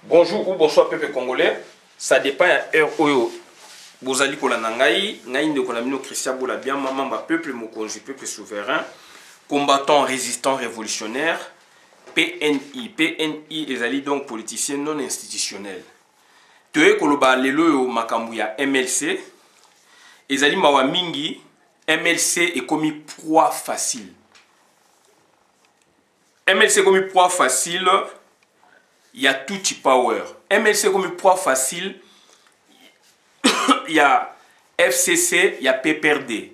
Bonjour ou bonsoir peuple congolais. Ça dépend de l'heure où vous allez pour la Nangaï. Naïm de Konamino Christian Boula bien maman peuple mokonzi peuple souverain, combattant résistant révolutionnaire. PNI les alliés donc politiciens non institutionnels. Toye koloba lelo makambuya MLC. Les alliés mawa mingi MLC est commis proie facile. MLC commis proie facile. Il y a tout power. MLC comme proie facile. Il y a FCC, il y a PPRD.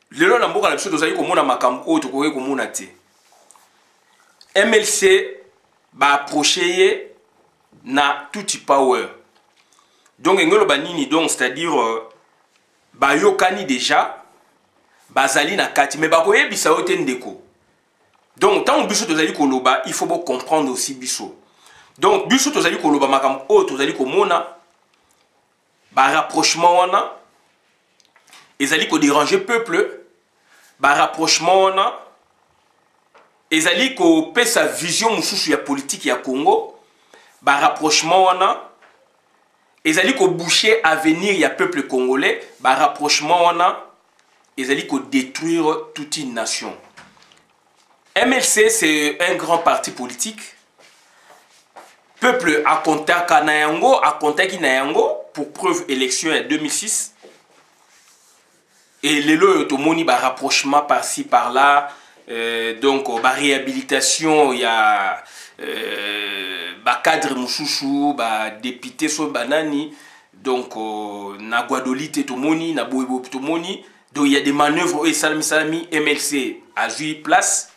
Le long d'ambour à la chose d'osaï comme on a makam ou comme on a té. MLC va approcher na tout power. Donc ngolo banini donc c'est-à-dire ba yokani déjà bazali na kati mais ba koye bisa ote ndeko. Donc, tant que biso tozali koloba, il faut comprendre aussi biso. Donc, biso tozali koloba makam o tozali komona ba rapprochement wana ezali ko déranger peuple, ba rapprochement wana ezali ko pesa vision mususu ya politique ya Congo, ba rapprochement wana ezali ko boucher avenir ya peuple congolais, ba rapprochement wana ezali ko détruire toute une nation. MLC, c'est un grand parti politique. Peuple a contact Nayango, a contact Nayango, pour preuve élection en 2006. Et les lois automoni ba rapprochement par-ci par-là, donc ba réhabilitation, il y a ba cadre mouchouchou, ba député so banani, donc na Guadolite tomoni, na Boebo tomoni, donc il y a des manœuvres et salami MLC a joué place.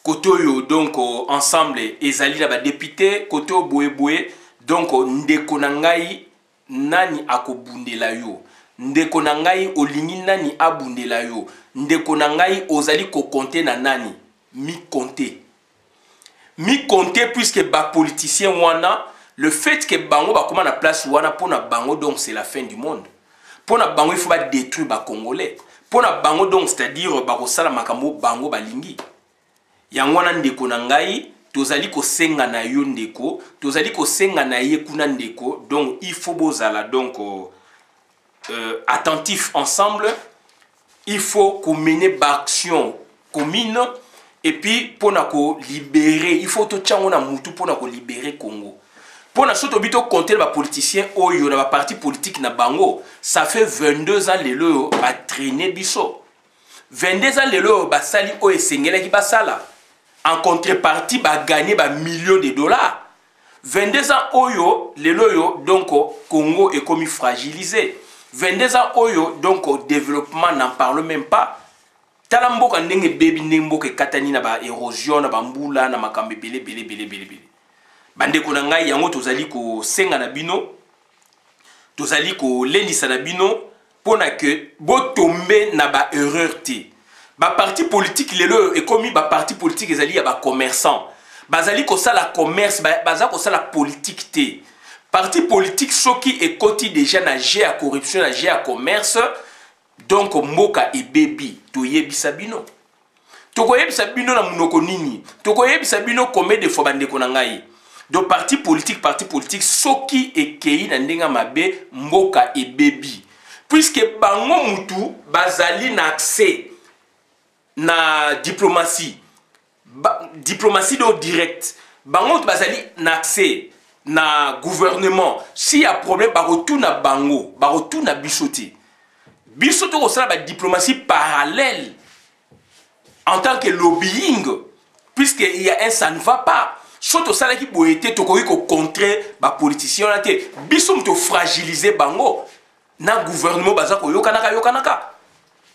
Côté donc ensemble ezali la ba député côté boye donc ndeko nangai nani akobundela yo ndeko nangai olingi nani abundela yo ndeko nangai ozali ko compter na nani mi compter puisque ba politicien wana le fait que bango ba koma na place wana pona bango donc c'est la fin du monde pona bango il faut ba détruire ba congolais pona bango donc c'est-à-dire ba ko sala makambo bango balingi. Yangwana ndeko na ngai tozali ko senga na yo ndeko tozali ko senga na ye kuna ndeko donc il faut bozala donc attentif ensemble il faut qu'on mène action commune et puis pona ko libérer il faut to tchango na mutu pona ko libérer Congo pona soto bito compter ba politicien oyo na ba parti politique na bango ça fait 22 ans lelo ba traîner biso 22 ans lelo ba sali o esengela ki basala. En contrepartie, bah gagner bah millions de dollars. 22 ans oyo, le loyo donc Congo est comme fragilisé. 22 ans oyo donc développement n'en parle même pas. Talambo kan ndenge baby nembo ke katani na ba érosion na ba mbula na makambe belé. Bande ko ngai yango tozali ko senga na bino. Tozali ko lendisa na bino pona que bo tomber na ba erreur te. Ba parti politique lelo et comme ba parti politique ezali ya ba commerçant bazali ko sala commerce bazali ko sala politique te parti politique soki et koti déjà na gé à corruption na gé à commerce donc mboka et baby to yebisa bino to ko yebisa bino na munoko nini to ko yebisa bino combien de fois bande ko na ngai do parti politique soki et kei na ndenga mabe mboka et baby puisque bango mutu bazali na accès na diplomatie diplomatie do direct bango bazali na accès na gouvernement si y a problème ba retourna bango ba retourna bisoté ko sala ba diplomatie parallèle en tant que lobbying puisque il y a un ça ne va pas soto sala ki boité to ko contrer ba politicien la té biso mto fragiliser bango na gouvernement baza ko yokanaka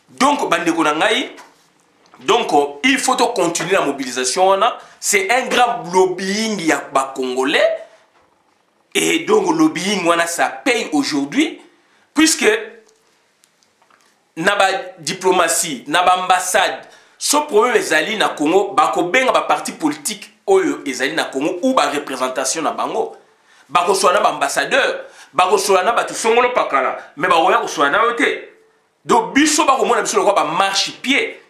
donc bande ko na ngai. Donc, il faut continuer la mobilisation. C'est un grand lobbying y a pas congolais. Et donc, le lobbying, ça paye aujourd'hui. Puisque, na ba diplomatie, na ba ambassade, ce problème est allé na Congo, bako benga ba parti politique, oyo est allé na Congo, ou ba représentation na bango. Bako soana ba ambassadeur, bako soana ba tout songolo pakala, mais ba roya ko soana ote. Donc, biso bako mona biso le quoi ba marche pied.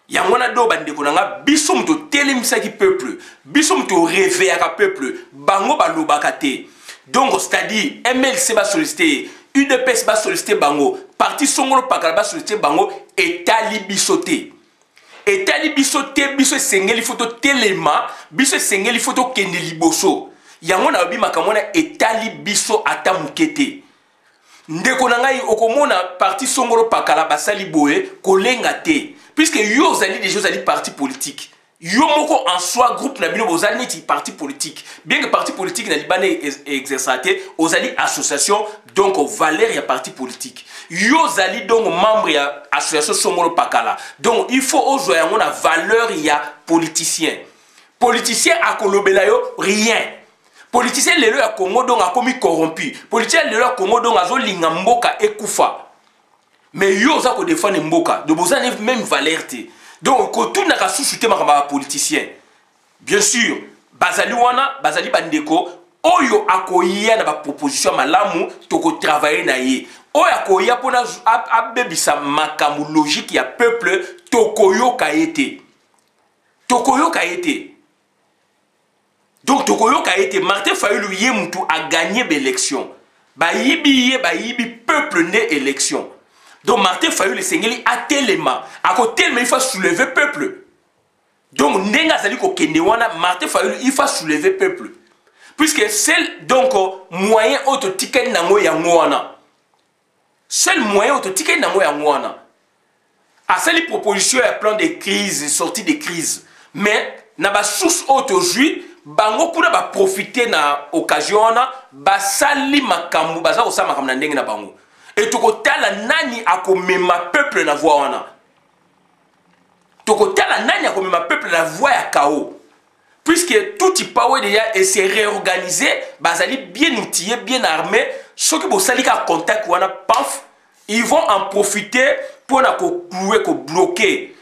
Yangona do bandeko nanga biso muto telemisaki peuple, biso muto réveillaka peuple, bango balobaka te. Donc c'est-à-dire MLC va solliciter, UDPS va solliciter bango, parti Songolo Pakala va solliciter bango etali biso te. Etali biso te, biso sengeli photo telema, biso sengeli photo kende liboso. Yangona obi makamona etali biso ata mukete. Ndeko nangai okomona parti Songolo Pakala basali boye kolenga te. Puisque yo zali déjà zali parti politique. Yo moko en soi groupe na bino bozali neti parti politique. Bien que parti politique na libane exerçate, ozali association donc valeur ya parti politique. Yo zali donc membre ya association Songolo Pakala. Donc il faut ozoya yango na valeur ya politicien. Politicien akolobela yo rien. Politicien lelo ya Congo donc a komi corrompu. Politicien lelo ya Congo donc azo linga mboka ekufa. Mais yo za ko défendre mboka, de boza même valeur te. Donc ko tout na ka sous-souter makamba politicien. Bien sûr, bazali wana, bazali bandeko, oyo akoya na ba proposition malamu to ko travailler na ye. Oyo akoya pona abebisa makamu logique ya peuple tokoyo ka été. Tokoyo ka été. Donc tokoyo ka été Martin Fayulu ye mutu a gagné l'élection. Ba yibi peuple né élection. Donc Martin Fayulu Sengeli a tellement, à côté il faut soulever peuple. Donc Nenga Zali ko Kendewana, Martin Fayulu il faut soulever peuple. Puisque seul donc moyen autotique nango ya ngwana. Seul moyen autotique nango ya ngwana. À cette proposition il y a plein de crises, sortie de crises. Mais na ba source aujourd'hui bango kuna ba profiter na occasion na ba sali makambu baza ko sa makambu na ndenge na bango. Et tokotala nani akomema peuple na voix wana. Tokotala nani akomema peuple na voix ya KO. Puisque tout y pawe déjà et se réorganiser, bazali bien outillé, bien armé, ceux qui bosali ka contact wana paf, ils vont en profiter pour na ko bloquer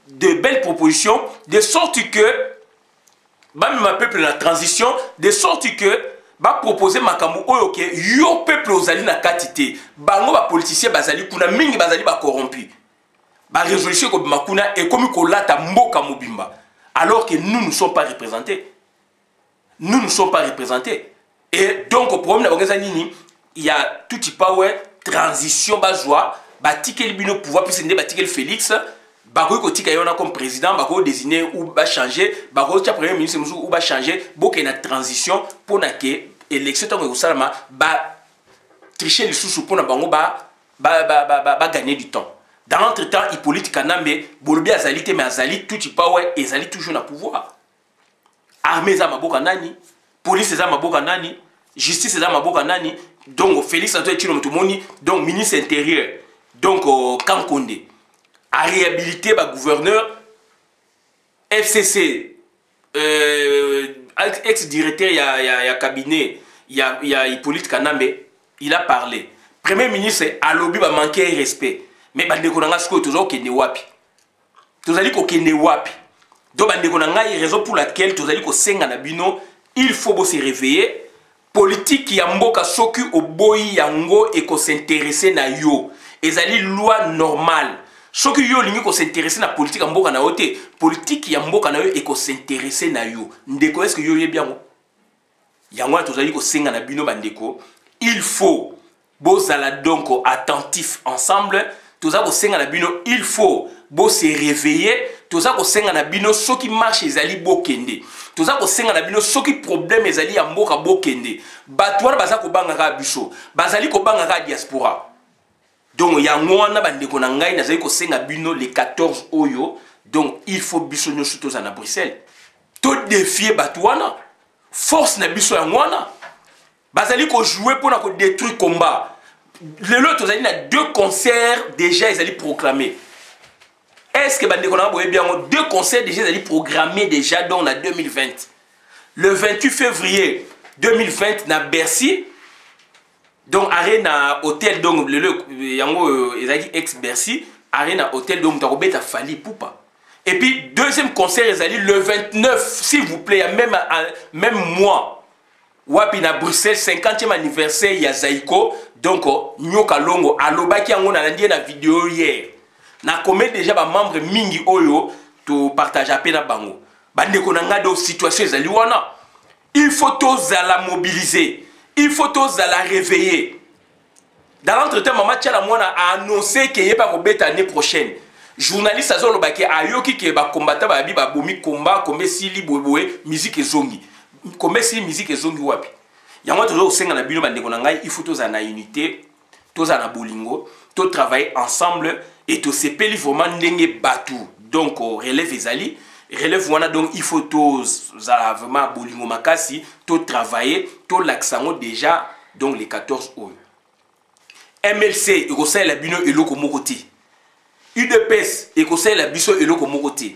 de belles propositions de sorte que bamema peuple na transition de sorte que ba proposer makambo oyo ke yo peuple ozali na katité bango ba politicien bazali kuna mingi bazali ba corrompu ba résolution ko makuna et comme ko lata mboka mobimba alors que nous ne sommes pas représentés, nous ne sommes pas représentés. Et donc au problème na bangeza nini il y a tout y power transition ba joie ba tikel bino pouvoir puis ndé ba tikel Félix bako ko tika yona comme président bako désigner ou ba changer bako tia premier ministre ou ba changer boke na transition pour na ke élection tango ko salama ba tricher les sous pour na bango ba gagner du temps. Dans l'entretemps Hippolyte Kanambe bolobi azali te mais azali tout power ezali toujours na pouvoir. Armée za maboka nani, police za maboka nani, justice za maboka nani, donc Félix Antoine Tshilombo Tumoni donc ministre intérieur donc Kankonde à réhabiliter le gouverneur FCC ex-directeur il y a cabinet il y a Hippolyte Kanambe il a parlé premier ministre a lobby va manquer respect mais bandeko nanga siko tozo kende wapi tozali ko kende wapi donc bandeko nanga raison pour laquelle tozali ko senga na bino il faut se réveiller politique ya mboka soki oboyi yango et ko s'intéresser na yo ezali loi normale. Ce qui yo lingi ko s'intéresser na politique ya mboka na yo te, politique ya mboka na yo e ko s'intéresser na yo. Ndeko est-ce que yo ye bien? Yango tozali ko senga na bino bandeko, il faut bozala donc attentif ensemble, toza ko senga na bino, il faut bo se réveiller, toza ko senga na bino ce qui marche ezali bokende. Toza ko senga na bino ce qui problème ezali ya mboka bokende. Batwana baza ko banga ka biso, bazali ko banga ka diaspora. Donc yango wana bandeko na ngai nazali ko senga bino les 14 oyo, donc il faut biso nyoso toza na Bruxelles. To défier batwana, force na biso yango wana. Bazali ko jouer pour na ko détruire combat. Lelo tozali na 2 concerts déjà ezali proclamés. Est-ce que bandeko na boye bien 2 concerts déjà ezali programmés déjà dans la 2020. Le 28 février 2020 na Bercy. Donc Arena Hôtel donc le yango ezali ex Bercy, Arena Hôtel donc takobeta Fally Ipupa. Et puis deuxième concert ezali le 29 s'il vous plaît, même mois. Wapi na Bruxelles 50e anniversaire ya Zaiko donc Nyoka Longo alobaki yango na ndie na vidéo hier. na commet déjà ba membre mingi oyo to partage à peine bango bande ko nanga do situation ezali wana il faut tous la mobiliser il faut tous la réveiller dans l'entretien maman tia la mona a annoncé que yeba ko beta année prochaine journaliste azolo baki ayoki ke ba combattant ba bi ba bomi combat comme sili boboé musique ezongi comme si musique ezongi wapi yango to senga na bino bande ko nanga il faut tous na unité tous na bolingo to travailler ensemble et to sepeli vraiment ndenge batu donc relève ezali relève wana donc il faut tous vraiment bolingo makasi to travailler to l'accent déjà donc les 14 heures MLC ekosala la bino eloko moko te UDPS ekosala la biso eloko moko te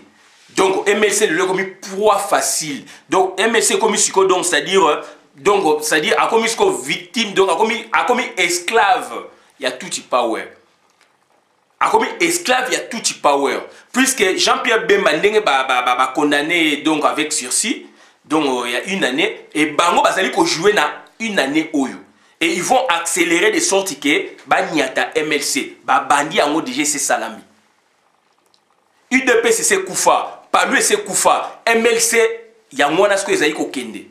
donc MLC le comme proie facile donc MLC comme siko donc c'est-à-dire a comme siko victime donc a comme esclave il y a tout power a comme esclave il y a tout power puisque Jean-Pierre Bemba ndenge ba condamné donc avec sursis donc il y a une année et bango bazali ko jouer na une année oyo et ils vont accélérer de sorte que ba niata MLC ba bandi ango déjà c'est salami UDP c'est Koufa Palu c'est Koufa MLC yangwana ce que ezali ko kende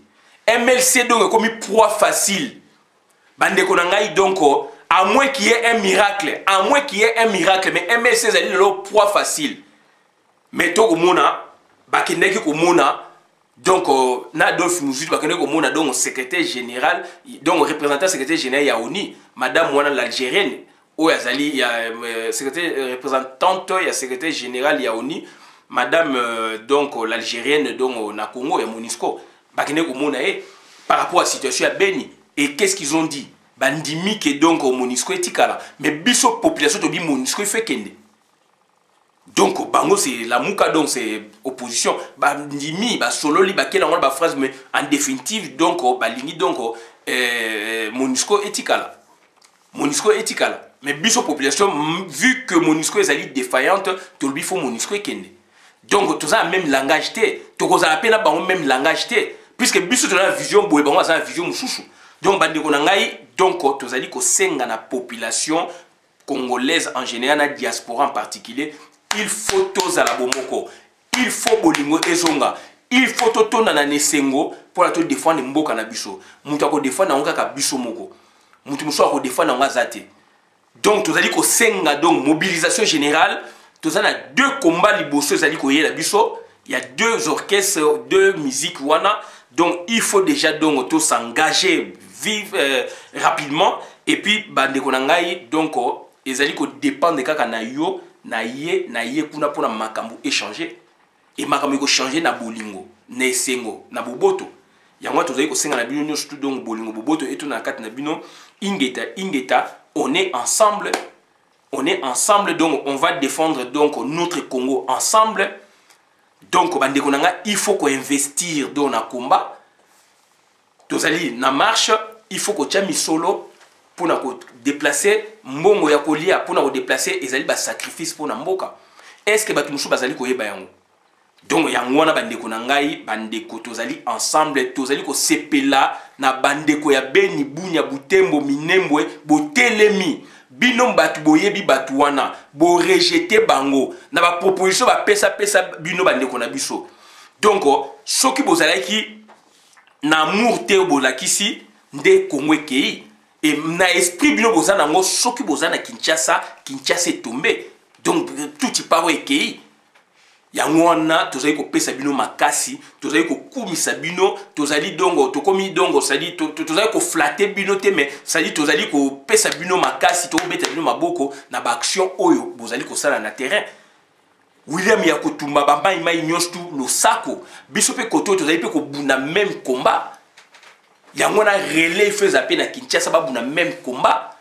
MLC donc comme proie facile bande ko ngai donc à moins qu'il y ait un miracle mais MLC ezali le proie facile mais to komona bakendeki komona donc Nadolphe Mouzoud bakendeki komona donc secrétaire général donc représentant secrétaire général ya ONU madame wana l'algérienne o yazali ya secrétaire représentante ya secrétaire général ya ONU madame donc l'algérienne donc na Congo ya MONUSCO bakendeki komona par rapport à la situation à Beni et qu'est-ce qu'ils ont dit bandimi que donc MONUSCO etikala mais biso population to bi MONUSCO fait kende. Donc, bango c'est la mouka, donc c'est opposition. Bandimi, ba sololi, ba kela ba phrase, mais en définitive, donc, balini, donc, MONUSCO etikala. MONUSCO etikala. Mais biso population, vu que MONUSCO est allé défaillante, tout le faut MONUSCO est kende. Donc, tout ça même langage té. Tout ça appelle bango même langage té. Puisque biso tout la vision, boé bango ça vision moussoussou. Donc, bande konangai, donc, tout ça dit que senga na population congolaise en général, na diaspora en particulier. Il faut tous à la bomoko, il faut bolingo ezonga, il faut tout na nesengo pour la défendre mboka na biso. Mutu ko défendre na ka biso moko. Mutu muso ko défendre na zate. Donc tous ali ko senga donc mobilisation générale, tous na deux combats liboso ali ko yela biso, il y a deux orchestres, deux musiques wana. Donc il faut déjà donc tous s'engager vivre rapidement et puis bande ko ngai donc ezali ko dépendre kaka na yo na ye kuna pona makambu échanger et makambu ko changer na bolingo na esengo na boboto yango tozali ko senga na bino nyonso tout donc bolingo boboto et tout na kati na bino ingeta on est ensemble donc on va défendre donc notre Congo ensemble donc bande ko nanga il faut ko investir dans na combat tozali na marche il faut ko tia misolo pour déplacer mbongo ya kolia pour na déplacer ezali ba sacrifice pour na mboka est-ce que batu musu bazali koyeba yango donc yango wana bandeko na ngai bandeko tozali ensemble tozali ko sepela na bandeko ya Beni Bunya Butembo Minembwe botelemi bino batu boyebi batu wana bo rejeter bango na ba proposition ba pesa bino bandeko na biso donc soki bozalaki na amour te bolakisi nde Congo ekei. Et na esprit bino bozana ngo soki bozana Kinshasa est tombé donc tout y parle ekei yango wana tozali ko pesa bino makasi tozali ko kumisa bino tozali donc tokomi donc ça dit tozali ko flatter bino te mais ça dit tozali ko pesa bino makasi to beta bino maboko na ba action oyo bozali ko sala na terrain William Yakutumba bamba imai nyonstu losako biso pe koto tozali pe ko buna même combat. Yangona relais fait zapper na Kinshasa babu na même combat.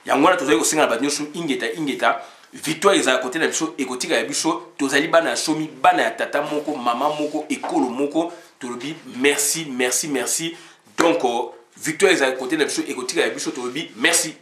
Yangona tozali ko singa ba nyosu ingeta victoire eza côté na biso ekotika ya biso tozali bana somi bana ya tata moko mama moko ekolo moko tolobi merci donc victoire eza côté na biso ekotika ya biso tolobi merci.